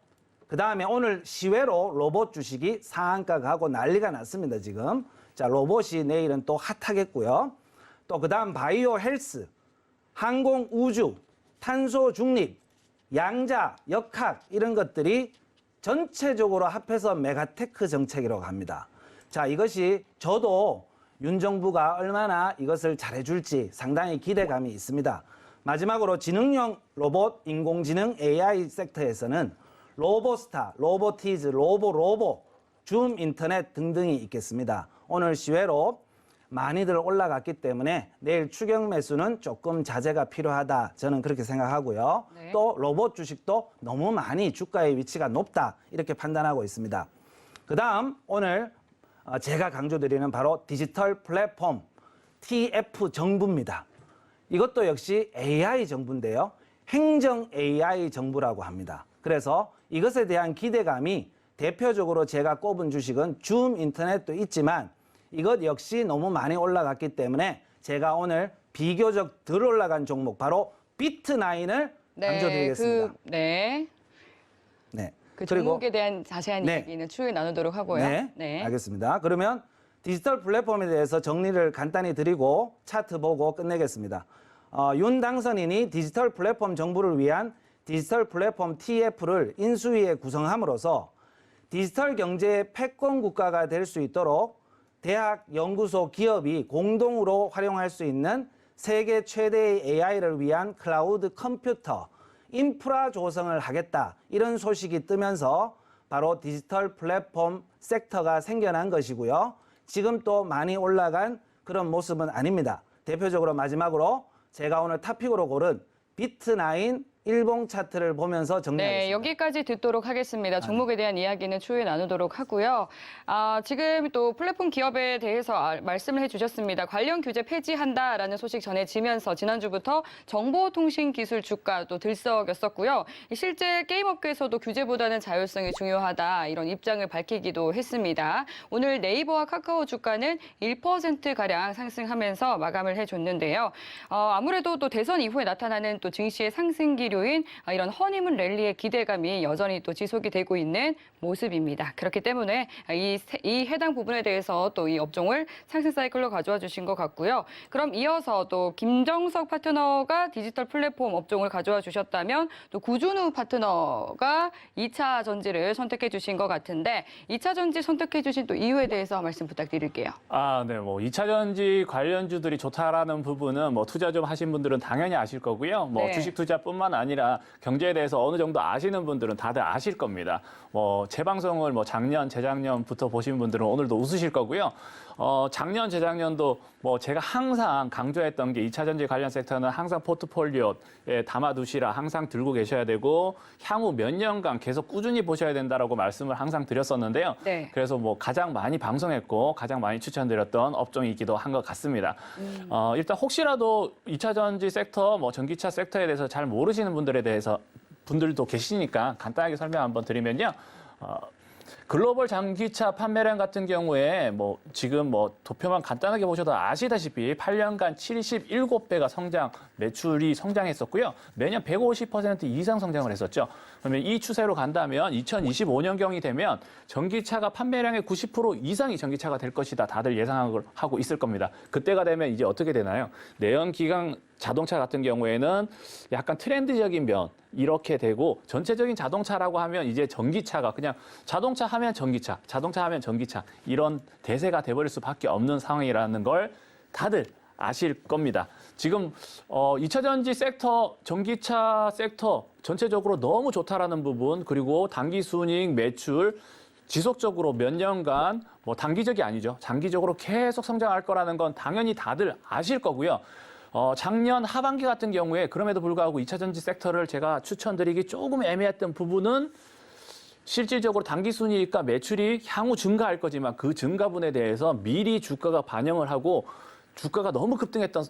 그 다음에 오늘 시외로 로봇 주식이 상한가 가고 난리가 났습니다, 지금. 자, 로봇이 내일은 또 핫하겠고요. 또 그 다음 바이오 헬스, 항공 우주, 탄소 중립, 양자, 역학 이런 것들이 전체적으로 합해서 메가테크 정책이라고 합니다. 자, 이것이 저도 윤 정부가 얼마나 이것을 잘해줄지 상당히 기대감이 있습니다. 마지막으로 지능형 로봇, 인공지능 AI 섹터에서는 로보스타, 로보티즈, 로보, 줌 인터넷 등등이 있겠습니다. 오늘 시외로 많이들 올라갔기 때문에 내일 추격 매수는 조금 자제가 필요하다. 저는 그렇게 생각하고요. 네. 또 로봇 주식도 너무 많이 주가의 위치가 높다. 이렇게 판단하고 있습니다. 그 다음 오늘 제가 강조드리는 바로 디지털 플랫폼 TF 정부입니다. 이것도 역시 AI 정부인데요. 행정 AI 정부라고 합니다. 그래서 이것에 대한 기대감이 대표적으로 제가 꼽은 주식은 줌 인터넷도 있지만 이것 역시 너무 많이 올라갔기 때문에 제가 오늘 비교적 덜 올라간 종목 바로 비트9을 강조드리겠습니다. 네. 네. 그 그리고 종목에 대한 자세한 네. 이야기는 추후에 나누도록 하고요. 네, 알겠습니다. 그러면 디지털 플랫폼에 대해서 정리를 간단히 드리고 차트 보고 끝내겠습니다. 윤 당선인이 디지털 플랫폼 정부를 위한 디지털 플랫폼 TF를 인수위에 구성함으로써 디지털 경제의 패권 국가가 될 수 있도록 대학, 연구소, 기업이 공동으로 활용할 수 있는 세계 최대의 AI를 위한 클라우드 컴퓨터, 인프라 조성을 하겠다. 이런 소식이 뜨면서 바로 디지털 플랫폼 섹터가 생겨난 것이고요. 지금 또 많이 올라간 그런 모습은 아닙니다. 대표적으로 마지막으로 제가 오늘 탑픽으로 고른 비트9 일봉 차트를 보면서 정리하겠습니다. 네, 여기까지 듣도록 하겠습니다. 종목에 대한 이야기는 추후에 나누도록 하고요. 지금 또 플랫폼 기업에 대해서 말씀을 해주셨습니다. 관련 규제 폐지한다라는 소식 전해지면서 지난주부터 정보통신기술 주가도 들썩였었고요. 실제 게임업계에서도 규제보다는 자율성이 중요하다 이런 입장을 밝히기도 했습니다. 오늘 네이버와 카카오 주가는 1%가량 상승하면서 마감을 해줬는데요. 아무래도 또 대선 이후에 나타나는 또 증시의 상승기류 주요인 이런 허니문 랠리의 기대감이 여전히 또 지속이 되고 있는 모습입니다. 그렇기 때문에 이 해당 부분에 대해서 또 이 업종을 상승 사이클로 가져와 주신 것 같고요. 그럼 이어서 또 김정석 파트너가 디지털 플랫폼 업종을 가져와 주셨다면 또 구준우 파트너가 2차 전지를 선택해 주신 것 같은데 2차 전지 선택해 주신 또 이유에 대해서 말씀 부탁드릴게요. 네, 뭐 2차 전지 관련주들이 좋다라는 부분은 뭐 투자 좀 하신 분들은 당연히 아실 거고요. 뭐 네. 주식 투자뿐만 아니라 경제에 대해서 어느 정도 아시는 분들은 다들 아실 겁니다. 뭐 제 방송을 뭐 작년, 재작년부터 보신 분들은 오늘도 웃으실 거고요. 작년, 재작년도 뭐 제가 항상 강조했던 게 2차 전지 관련 섹터는 항상 포트폴리오에 담아두시라 항상 들고 계셔야 되고 향후 몇 년간 계속 꾸준히 보셔야 된다라고 말씀을 항상 드렸었는데요. 네. 그래서 뭐 가장 많이 방송했고 가장 많이 추천드렸던 업종이기도 한 것 같습니다. 일단 혹시라도 2차 전지 섹터, 뭐 전기차 섹터에 대해서 잘 모르시는 분들도 계시니까 간단하게 설명 한번 드리면요. 글로벌 전기차 판매량 같은 경우에 뭐 지금 뭐 도표만 간단하게 보셔도 아시다시피 8년간 77배가 매출이 성장했었고요. 매년 150% 이상 성장을 했었죠. 그러면 이 추세로 간다면 2025년경이 되면 전기차가 판매량의 90% 이상이 전기차가 될 것이다. 다들 예상하고 있을 겁니다. 그때가 되면 이제 어떻게 되나요? 내연기관 자동차 같은 경우에는 약간 트렌드적인 면 이렇게 되고 전체적인 자동차라고 하면 이제 전기차가 그냥 자동차 하면 전기차, 자동차 하면 전기차 이런 대세가 돼버릴 수밖에 없는 상황이라는 걸 다들 아실 겁니다. 지금 2차 전지 섹터, 전기차 섹터 전체적으로 너무 좋다라는 부분 그리고 당기 순이익 매출 지속적으로 몇 년간 뭐 단기적이 아니죠. 장기적으로 계속 성장할 거라는 건 당연히 다들 아실 거고요. 작년 하반기 같은 경우에 그럼에도 불구하고 2차 전지 섹터를 제가 추천드리기 조금 애매했던 부분은 실질적으로 당기순이익과 매출이 향후 증가할 거지만 그 증가분에 대해서 미리 주가가 반영을 하고 주가가 너무 급등했던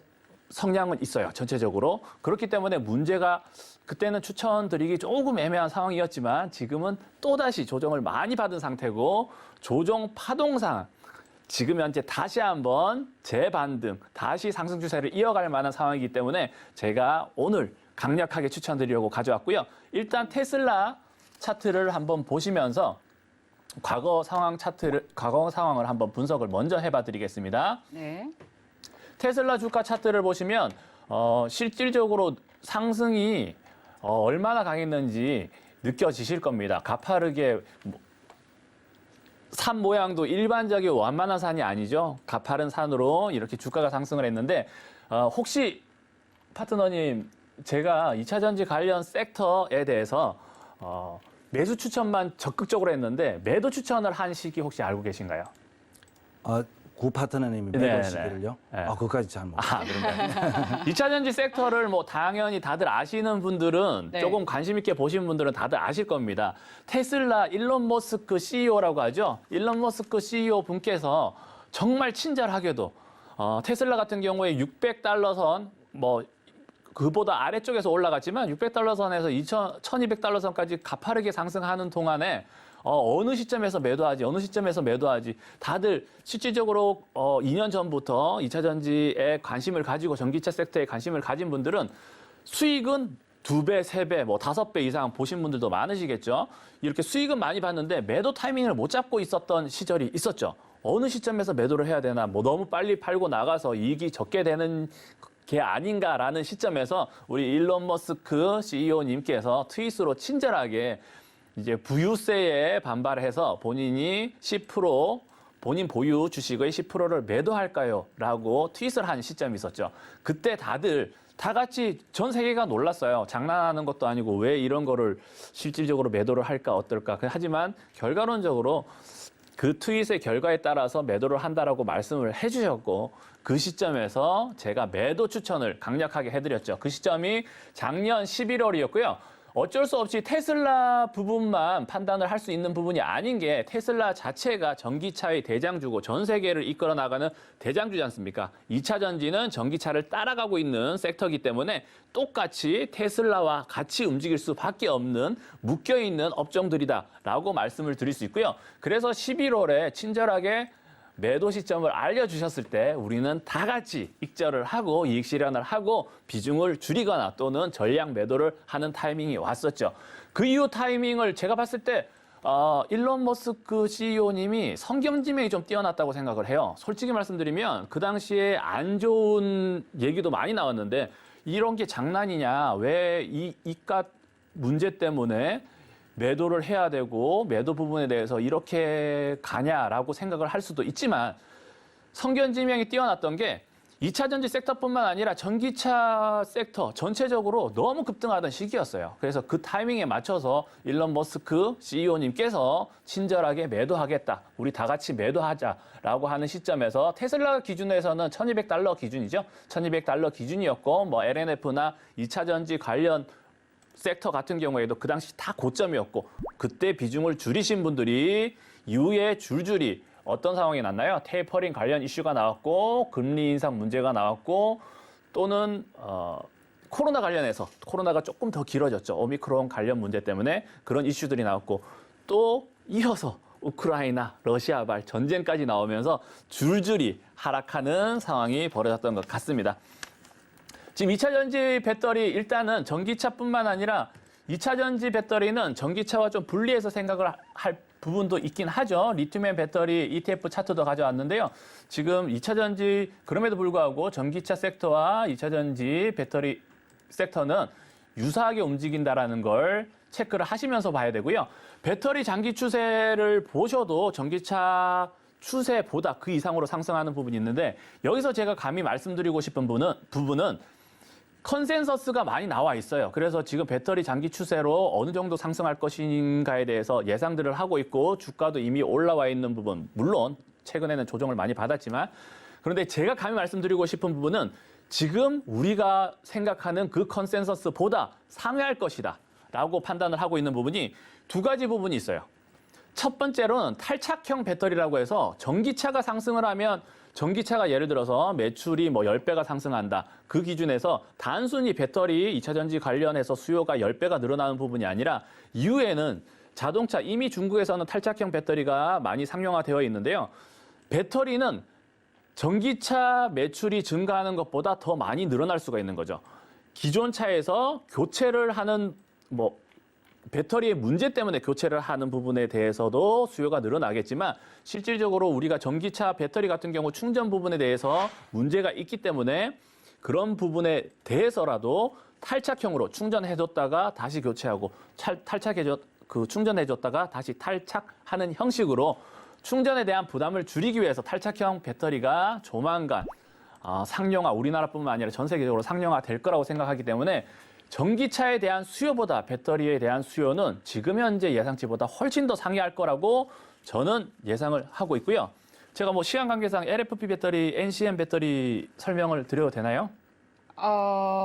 성향은 있어요. 전체적으로. 그렇기 때문에 문제가 그때는 추천드리기 조금 애매한 상황이었지만 지금은 또다시 조정을 많이 받은 상태고 조정 파동상 지금 현재 다시 한번 재반등, 다시 상승 추세를 이어갈 만한 상황이기 때문에 제가 오늘 강력하게 추천드리려고 가져왔고요. 일단 테슬라 차트를 한번 보시면서 과거 상황을 한번 분석을 먼저 해봐 드리겠습니다. 네. 테슬라 주가 차트를 보시면 실질적으로 상승이 얼마나 강했는지 느껴지실 겁니다. 가파르게 산 모양도 일반적인 완만한 산이 아니죠. 가파른 산으로 이렇게 주가가 상승을 했는데 혹시 파트너님 제가 2차 전지 관련 섹터에 대해서 매수 추천만 적극적으로 했는데 매도 추천을 한 시기 혹시 알고 계신가요? 구 파트너님이 네네. 매도 시기를요? 네. 그것까지 잘 모르겠어요. 그런가요? 2차 전지 섹터를 뭐 당연히 다들 아시는 분들은 네. 조금 관심 있게 보신 분들은 다들 아실 겁니다. 테슬라 일론 머스크 CEO라고 하죠. 일론 머스크 CEO 분께서 정말 친절하게도 테슬라 같은 경우에 600달러 선 뭐 그보다 아래쪽에서 올라갔지만 600달러 선에서 1200달러 선까지 가파르게 상승하는 동안에 어느 시점에서 매도하지 다들 실질적으로 2년 전부터 2차 전지에 관심을 가지고 전기차 섹터에 관심을 가진 분들은 수익은 2배, 3배, 뭐 5배 이상 보신 분들도 많으시겠죠. 이렇게 수익은 많이 봤는데 매도 타이밍을 못 잡고 있었던 시절이 있었죠. 어느 시점에서 매도를 해야 되나, 뭐 너무 빨리 팔고 나가서 이익이 적게 되는 게 아닌가라는 시점에서 우리 일론 머스크 CEO님께서 트윗으로 친절하게 이제 부유세에 반발해서 본인이 10% 본인 보유 주식의 10%를 매도할까요? 라고 트윗을 한 시점이 있었죠. 그때 다들 다 같이 전 세계가 놀랐어요. 장난하는 것도 아니고 왜 이런 거를 실질적으로 매도를 할까 어떨까. 하지만 결과론적으로 그 트윗의 결과에 따라서 매도를 한다라고 말씀을 해주셨고 그 시점에서 제가 매도 추천을 강력하게 해드렸죠. 그 시점이 작년 11월이었고요. 어쩔 수 없이 테슬라 부분만 판단을 할 수 있는 부분이 아닌 게 테슬라 자체가 전기차의 대장주고 전 세계를 이끌어 나가는 대장주지 않습니까? 2차 전지는 전기차를 따라가고 있는 섹터이기 때문에 똑같이 테슬라와 같이 움직일 수밖에 없는 묶여있는 업종들이다라고 말씀을 드릴 수 있고요. 그래서 11월에 친절하게 매도 시점을 알려주셨을 때 우리는 다 같이 익절을 하고 이익 실현을 하고 비중을 줄이거나 또는 전량 매도를 하는 타이밍이 왔었죠. 그 이후 타이밍을 제가 봤을 때 일론 머스크 CEO님이 성견지명이 좀 뛰어났다고 생각을 해요. 솔직히 말씀드리면 그 당시에 안 좋은 얘기도 많이 나왔는데 이런 게 장난이냐, 왜 이 이깟 문제 때문에 매도를 해야 되고 매도 부분에 대해서 이렇게 가냐라고 생각을 할 수도 있지만 성견지명이 뛰어났던 게 2차 전지 섹터뿐만 아니라 전기차 섹터 전체적으로 너무 급등하던 시기였어요. 그래서 그 타이밍에 맞춰서 일론 머스크 CEO님께서 친절하게 매도하겠다. 우리 다 같이 매도하자라고 하는 시점에서 테슬라 기준에서는 $1,200 기준이죠. $1,200 기준이었고 뭐 LNF나 2차 전지 관련 섹터 같은 경우에도 그 당시 다 고점이었고 그때 비중을 줄이신 분들이 이후에 줄줄이 어떤 상황이 났나요? 테이퍼링 관련 이슈가 나왔고 금리 인상 문제가 나왔고 또는 코로나 관련해서 코로나가 조금 더 길어졌죠. 오미크론 관련 문제 때문에 그런 이슈들이 나왔고 또 이어서 우크라이나, 러시아발 전쟁까지 나오면서 줄줄이 하락하는 상황이 벌어졌던 것 같습니다. 지금 2차 전지 배터리 일단은 전기차뿐만 아니라 2차 전지 배터리는 전기차와 좀 분리해서 생각을 할 부분도 있긴 하죠. 리튬이온 배터리 ETF 차트도 가져왔는데요. 지금 2차 전지 그럼에도 불구하고 전기차 섹터와 2차 전지 배터리 섹터는 유사하게 움직인다라는 걸 체크를 하시면서 봐야 되고요. 배터리 장기 추세를 보셔도 전기차 추세보다 그 이상으로 상승하는 부분이 있는데 여기서 제가 감히 말씀드리고 싶은 부분은 컨센서스가 많이 나와 있어요. 그래서 지금 배터리 장기 추세로 어느 정도 상승할 것인가에 대해서 예상들을 하고 있고 주가도 이미 올라와 있는 부분, 물론 최근에는 조정을 많이 받았지만 그런데 제가 감히 말씀드리고 싶은 부분은 지금 우리가 생각하는 그 컨센서스보다 상회할 것이다 라고 판단을 하고 있는 부분이 두 가지 부분이 있어요. 첫 번째로는 탈착형 배터리라고 해서 전기차가 상승을 하면 전기차가 예를 들어서 매출이 뭐 10배가 상승한다. 그 기준에서 단순히 배터리 2차 전지 관련해서 수요가 10배가 늘어나는 부분이 아니라 이후에는 자동차 이미 중국에서는 탈착형 배터리가 많이 상용화되어 있는데요. 배터리는 전기차 매출이 증가하는 것보다 더 많이 늘어날 수가 있는 거죠. 기존 차에서 교체를 하는 배터리의 문제 때문에 교체를 하는 부분에 대해서도 수요가 늘어나겠지만 실질적으로 우리가 전기차 배터리 같은 경우 충전 부분에 대해서 문제가 있기 때문에 그런 부분에 대해서라도 탈착형으로 충전해줬다가 다시 교체하고 충전해줬다가 다시 탈착하는 형식으로 충전에 대한 부담을 줄이기 위해서 탈착형 배터리가 조만간 상용화, 우리나라뿐만 아니라 전 세계적으로 상용화 될 거라고 생각하기 때문에 전기차에 대한 수요보다 배터리에 대한 수요는 지금 현재 예상치보다 훨씬 더 상회할 거라고 저는 예상을 하고 있고요. 제가 시간 관계상 LFP 배터리, NCM 배터리 설명을 드려도 되나요?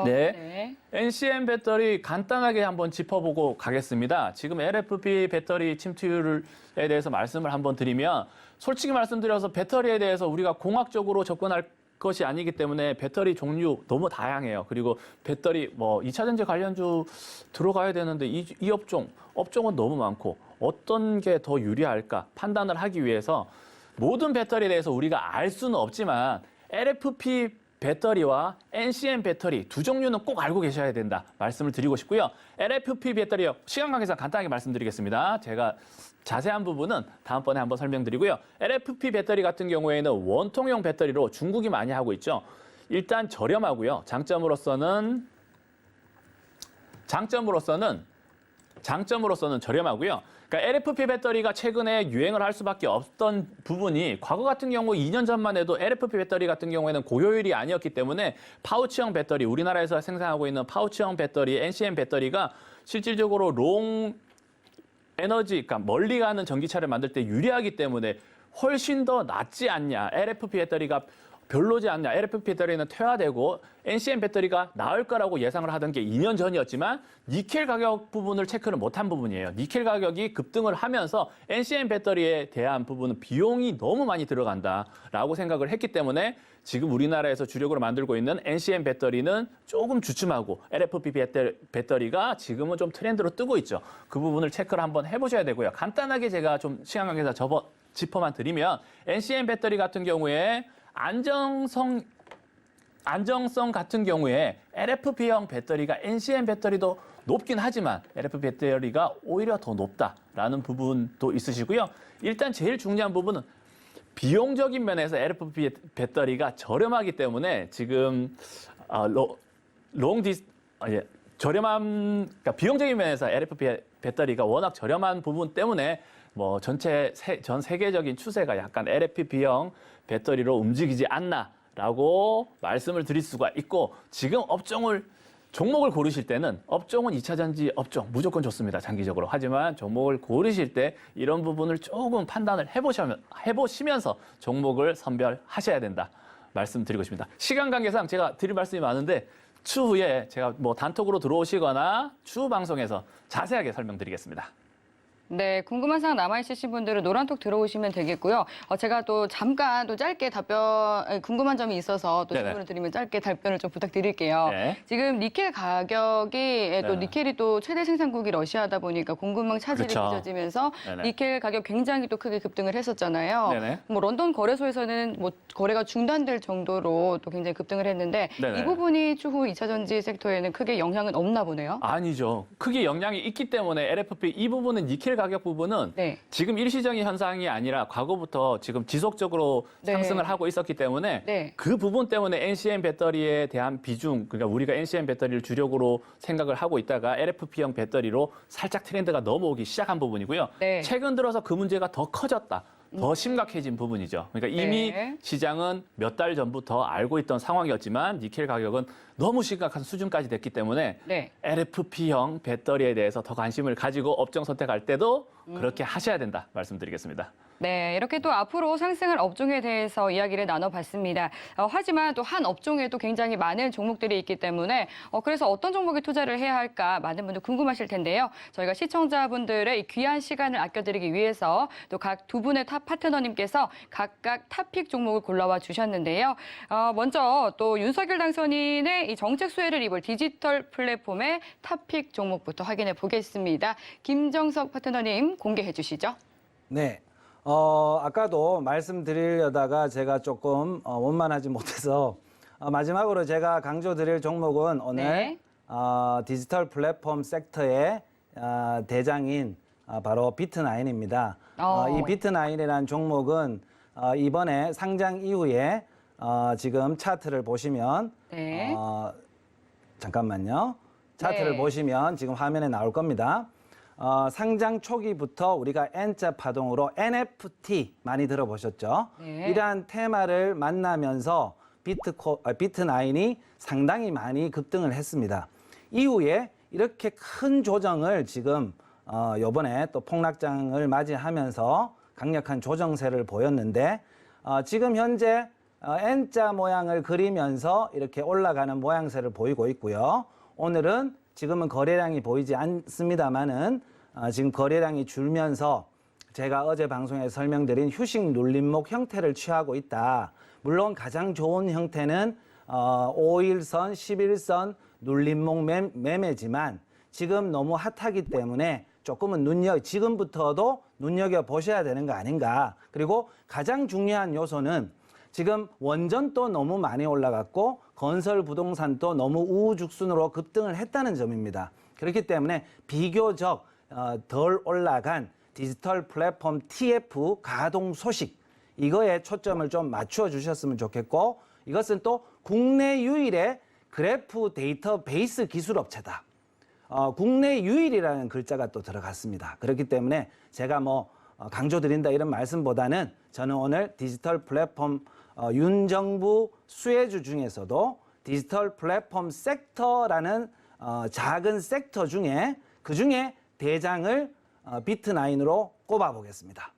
네. NCM 배터리 간단하게 한번 짚어보고 가겠습니다. 지금 LFP 배터리 침투율에 대해서 말씀을 한번 드리면 솔직히 말씀드려서 배터리에 대해서 우리가 공학적으로 접근할 것이 아니기 때문에 배터리 종류 너무 다양해요. 그리고 배터리 2차 전지 관련주 들어가야 되는데 이 업종은 너무 많고 어떤 게 더 유리할까 판단을 하기 위해서 모든 배터리에 대해서 우리가 알 수는 없지만 LFP 배터리와 NCM 배터리 두 종류는 꼭 알고 계셔야 된다 말씀을 드리고 싶고요. LFP 배터리요. 시간 관계상 간단하게 말씀드리겠습니다. 제가 자세한 부분은 다음번에 한번 설명드리고요. LFP 배터리 같은 경우에는 원통형 배터리로 중국이 많이 하고 있죠. 일단 저렴하고요. 장점으로서는 저렴하고요. 그러니까 LFP 배터리가 최근에 유행을 할 수밖에 없던 부분이 과거 같은 경우 2년 전만 해도 LFP 배터리 같은 경우에는 고효율이 아니었기 때문에 파우치형 배터리, 우리나라에서 생산하고 있는 파우치형 배터리, NCM 배터리가 실질적으로 롱 에너지, 그러니까 멀리 가는 전기차를 만들 때 유리하기 때문에 훨씬 더 낫지 않냐. LFP 배터리가 별로지 않냐. LFP 배터리는 퇴화되고 NCM 배터리가 나을 거라고 예상을 하던 게 2년 전이었지만 니켈 가격 부분을 체크를 못한 부분이에요. 니켈 가격이 급등을 하면서 NCM 배터리에 대한 부분은 비용이 너무 많이 들어간다라고 생각을 했기 때문에 지금 우리나라에서 주력으로 만들고 있는 NCM 배터리는 조금 주춤하고 LFP 배터리가 지금은 좀 트렌드로 뜨고 있죠. 그 부분을 체크를 한번 해보셔야 되고요. 간단하게 제가 좀 시간 관계상 짚어만 드리면 NCM 배터리 같은 경우에 안정성 같은 경우에 LFP형 배터리가 NCM 배터리도 높긴 하지만 LFP 배터리가 오히려 더 높다라는 부분도 있으시고요. 일단 제일 중요한 부분은 비용적인 면에서 LFP 배터리가 저렴하기 때문에 지금 그러니까 비용적인 면에서 LFP 배터리가 워낙 저렴한 부분 때문에 뭐 전 세계적인 추세가 약간 LFP형 배터리로 움직이지 않나라고 말씀을 드릴 수가 있고 지금 종목을 고르실 때는 업종은 2차 전지 업종 무조건 좋습니다. 장기적으로. 하지만 종목을 고르실 때 이런 부분을 조금 판단을 해보시면서 종목을 선별하셔야 된다. 말씀드리고 싶습니다. 시간 관계상 제가 드릴 말씀이 많은데 추후에 제가 뭐 단톡으로 들어오시거나 추후 방송에서 자세하게 설명드리겠습니다. 네, 궁금한 사항 남아있으신 분들은 노란톡 들어오시면 되겠고요. 제가 또 잠깐 또 짧게 궁금한 점이 있어서 또 네네. 질문을 드리면 짧게 답변을 좀 부탁드릴게요. 네. 지금 니켈 가격이 또 네네. 니켈이 또 최대 생산국이 러시아다 보니까 공급망 차질이 그렇죠. 빚어지면서 네네. 니켈 가격 굉장히 또 크게 급등을 했었잖아요. 네네. 뭐 런던 거래소에서는 뭐 거래가 중단될 정도로 또 굉장히 급등을 했는데 네네. 이 부분이 추후 2차 전지 섹터에는 크게 영향은 없나 보네요. 아니죠. 크게 영향이 있기 때문에 LFP 이 부분은 니켈 가격 부분은 네. 지금 일시적인 현상이 아니라 과거부터 지금 지속적으로 네. 상승을 하고 있었기 때문에 네. 그 부분 때문에 NCM 배터리에 대한 비중, 그러니까 우리가 NCM 배터리를 주력으로 생각을 하고 있다가 LFP형 배터리로 살짝 트렌드가 넘어오기 시작한 부분이고요. 네. 최근 들어서 그 문제가 더 커졌다. 더 심각해진 부분이죠. 그러니까 이미 네. 시장은 몇 달 전부터 알고 있던 상황이었지만 니켈 가격은 너무 심각한 수준까지 됐기 때문에 네. LFP형 배터리에 대해서 더 관심을 가지고 업종 선택할 때도 그렇게 하셔야 된다 말씀드리겠습니다. 네, 이렇게 또 앞으로 상승할 업종에 대해서 이야기를 나눠봤습니다. 하지만 또 한 업종에도 굉장히 많은 종목들이 있기 때문에 그래서 어떤 종목에 투자를 해야 할까 많은 분들 궁금하실 텐데요. 저희가 시청자분들의 이 귀한 시간을 아껴드리기 위해서 또 각 두 분의 탑 파트너님께서 각각 탑픽 종목을 골라와 주셨는데요. 먼저 또 윤석열 당선인의 이 정책 수혜를 입을 디지털 플랫폼의 탑픽 종목부터 확인해 보겠습니다. 김정석 파트너님 공개해 주시죠. 네. 아까도 말씀드리려다가 제가 조금 원만하지 못해서 마지막으로 제가 강조드릴 종목은 오늘 네. 디지털 플랫폼 섹터의 대장인 바로 비트나인입니다. 이 비트나인이라는 종목은 이번에 상장 이후에 지금 차트를 보시면 네. 잠깐만요. 차트를 네. 보시면 지금 화면에 나올 겁니다. 상장 초기부터 우리가 N자 파동으로 NFT 많이 들어보셨죠? 네. 이러한 테마를 만나면서 비트나인이 상당히 많이 급등을 했습니다. 이후에 이렇게 큰 조정을 지금 요번에 또 폭락장을 맞이하면서 강력한 조정세를 보였는데 지금 현재 N자 모양을 그리면서 이렇게 올라가는 모양새를 보이고 있고요. 오늘은 지금은 거래량이 보이지 않습니다만은 지금 거래량이 줄면서 제가 어제 방송에 설명드린 휴식 눌림목 형태를 취하고 있다. 물론 가장 좋은 형태는 5일선, 11선 눌림목 매매지만 지금 너무 핫하기 때문에 조금은 지금부터도 눈여겨보셔야 되는 거 아닌가. 그리고 가장 중요한 요소는 지금 원전도 너무 많이 올라갔고 건설 부동산도 너무 우후죽순으로 급등을 했다는 점입니다. 그렇기 때문에 비교적 덜 올라간 디지털 플랫폼 TF 가동 소식 이거에 초점을 좀 맞추어 주셨으면 좋겠고 이것은 또 국내 유일의 그래프 데이터베이스 기술업체다. 국내 유일이라는 글자가 또 들어갔습니다. 그렇기 때문에 제가 강조드린다 이런 말씀보다는 저는 오늘 디지털 플랫폼 윤정부 수혜주 중에서도 디지털 플랫폼 섹터라는 작은 섹터 중에 그중에 대장을 비트나인으로 꼽아보겠습니다.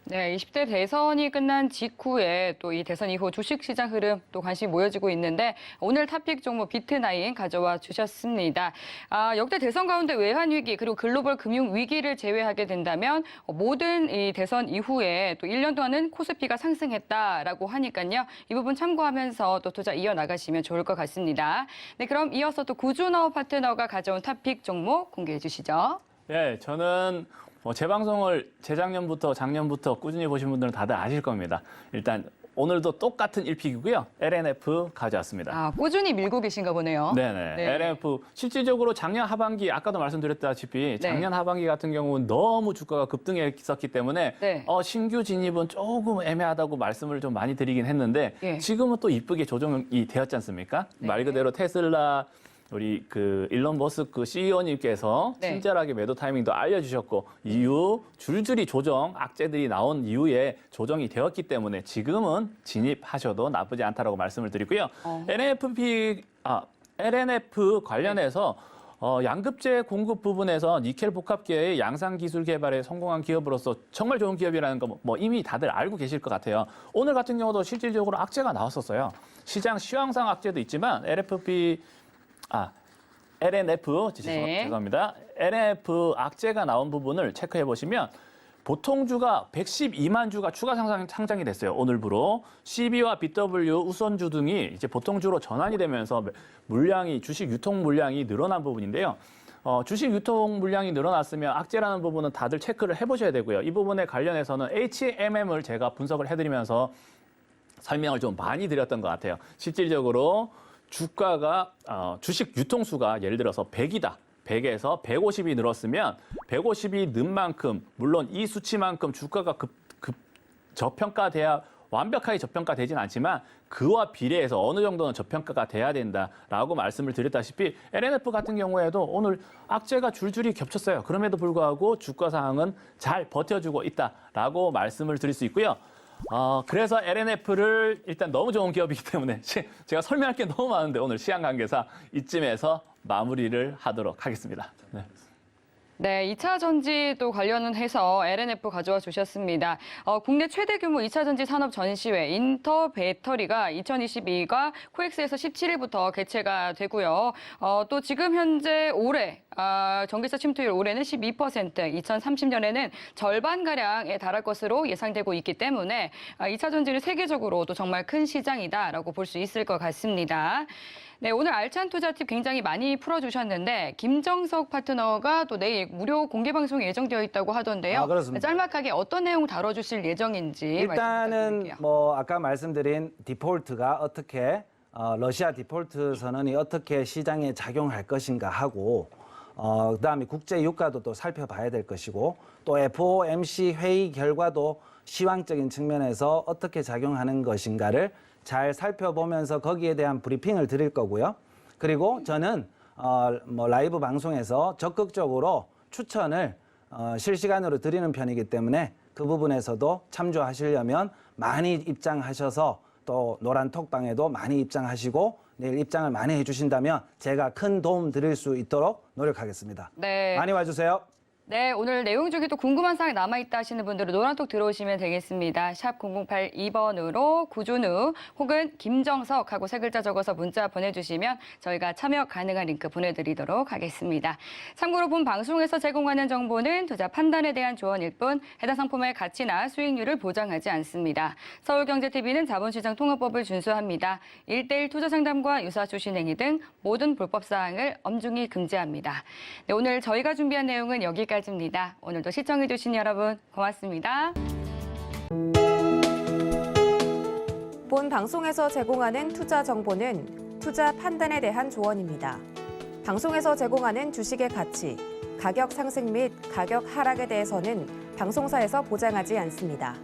네, 20대 대선이 끝난 직후에 또 이 대선 이후 주식시장 흐름 또 관심이 모여지고 있는데 오늘 탑픽 종목 비트나인 가져와 주셨습니다. 역대 대선 가운데 외환 위기 그리고 글로벌 금융 위기를 제외하게 된다면 모든 이 대선 이후에 또 1년 동안은 코스피가 상승했다라고 하니까요. 이 부분 참고하면서 또 투자 이어나가시면 좋을 것 같습니다. 네, 그럼 이어서 또 구준호 파트너가 가져온 탑픽 종목 공개해 주시죠. 네, 저는 재방송을 재작년부터 작년부터 꾸준히 보신 분들은 다들 아실 겁니다. 일단 오늘도 똑같은 1픽이고요. LNF 가져왔습니다. 아, 꾸준히 밀고 계신가 보네요. 네네. 네. LNF 실질적으로 작년 하반기 아까도 말씀드렸다시피 작년 하반기 같은 경우는 너무 주가가 급등했었기 때문에 네. 신규 진입은 조금 애매하다고 말씀을 좀 많이 드리긴 했는데 예. 지금은 또 이쁘게 조정이 되었지 않습니까? 네. 말 그대로 테슬라 우리 그 일론 머스크 CEO님께서 네. 친절하게 매도 타이밍도 알려주셨고 이후 줄줄이 조정 악재들이 나온 이후에 조정이 되었기 때문에 지금은 진입하셔도 나쁘지 않다라고 말씀을 드리고요. LNF 관련해서 양급재 공급 부분에서 니켈 복합계의 양산 기술 개발에 성공한 기업으로서 정말 좋은 기업이라는 거 뭐 이미 다들 알고 계실 것 같아요. 오늘 같은 경우도 실질적으로 악재가 나왔었어요. 시장 시황상 악재도 있지만 LNF 네. 죄송합니다. LNF 악재가 나온 부분을 체크해 보시면 보통주가 112만 주가 추가 상장이 됐어요. 오늘부로 CB와 BW 우선주 등이 이제 보통주로 전환이 되면서 주식 유통 물량이 늘어난 부분인데요. 주식 유통 물량이 늘어났으면 악재라는 부분은 다들 체크를 해보셔야 되고요. 이 부분에 관련해서는 HMM을 제가 분석을 해드리면서 설명을 좀 많이 드렸던 것 같아요. 실질적으로 주가가 주식 유통수가 예를 들어서 100이다. 100에서 150이 늘었으면 150이 는 만큼 물론 이 수치만큼 주가가 저평가돼야 완벽하게 저평가되진 않지만 그와 비례해서 어느 정도는 저평가가 돼야 된다라고 말씀을 드렸다시피 LNF 같은 경우에도 오늘 악재가 줄줄이 겹쳤어요. 그럼에도 불구하고 주가 상황은 잘 버텨주고 있다라고 말씀을 드릴 수 있고요. 그래서 LNF를 일단 너무 좋은 기업이기 때문에 제가 설명할 게 너무 많은데 오늘 시간 관계상 이쯤에서 마무리를 하도록 하겠습니다. 네. 네, 2차 전지도 관련은 해서 LNF 가져와 주셨습니다. 국내 최대 규모 2차 전지 산업 전시회 인터 배터리가 2022가 코엑스에서 17일부터 개최가 되고요. 또 지금 현재 올해 전기차 침투율 올해는 12%, 2030년에는 절반가량에 달할 것으로 예상되고 있기 때문에 2차 전지는 세계적으로도 정말 큰 시장이다라고 볼 수 있을 것 같습니다. 네, 오늘 알찬 투자 팁 굉장히 많이 풀어주셨는데 김정석 파트너가 또 내일 무료 공개 방송이 예정되어 있다고 하던데요. 그렇습니다. 짤막하게 어떤 내용 다뤄주실 예정인지 말씀 일단은 부탁드릴게요. 뭐 아까 말씀드린 디폴트가 어떻게 러시아 디폴트 선언이 어떻게 시장에 작용할 것인가 하고 그다음에 국제 유가도 또 살펴봐야 될 것이고 또 FOMC 회의 결과도 시황적인 측면에서 어떻게 작용하는 것인가를 잘 살펴보면서 거기에 대한 브리핑을 드릴 거고요. 그리고 저는 뭐 라이브 방송에서 적극적으로 추천을 실시간으로 드리는 편이기 때문에 그 부분에서도 참조하시려면 많이 입장하셔서 또 노란 톡방에도 많이 입장하시고 내일 입장을 많이 해주신다면 제가 큰 도움 드릴 수 있도록 노력하겠습니다. 네. 많이 와주세요. 네, 오늘 내용 중에 또 궁금한 사항이 남아있다 하시는 분들은 노란톡 들어오시면 되겠습니다. 샵 0082번으로 구준우 혹은 김정석 하고 세 글자 적어서 문자 보내주시면 저희가 참여 가능한 링크 보내드리도록 하겠습니다. 참고로 본 방송에서 제공하는 정보는 투자 판단에 대한 조언일 뿐 해당 상품의 가치나 수익률을 보장하지 않습니다. 서울경제TV는 자본시장 통화법을 준수합니다. 1:1 투자 상담과 유사 주식 행위 등 모든 불법 사항을 엄중히 금지합니다. 네, 오늘 저희가 준비한 내용은 여기까지입니다. 오늘도 시청해주신 여러분 고맙습니다. 본 방송에서 제공하는 투자 정보는 투자 판단에 대한 조언입니다. 방송에서 제공하는 주식의 가치, 가격 상승 및 가격 하락에 대해서는 방송사에서 보장하지 않습니다.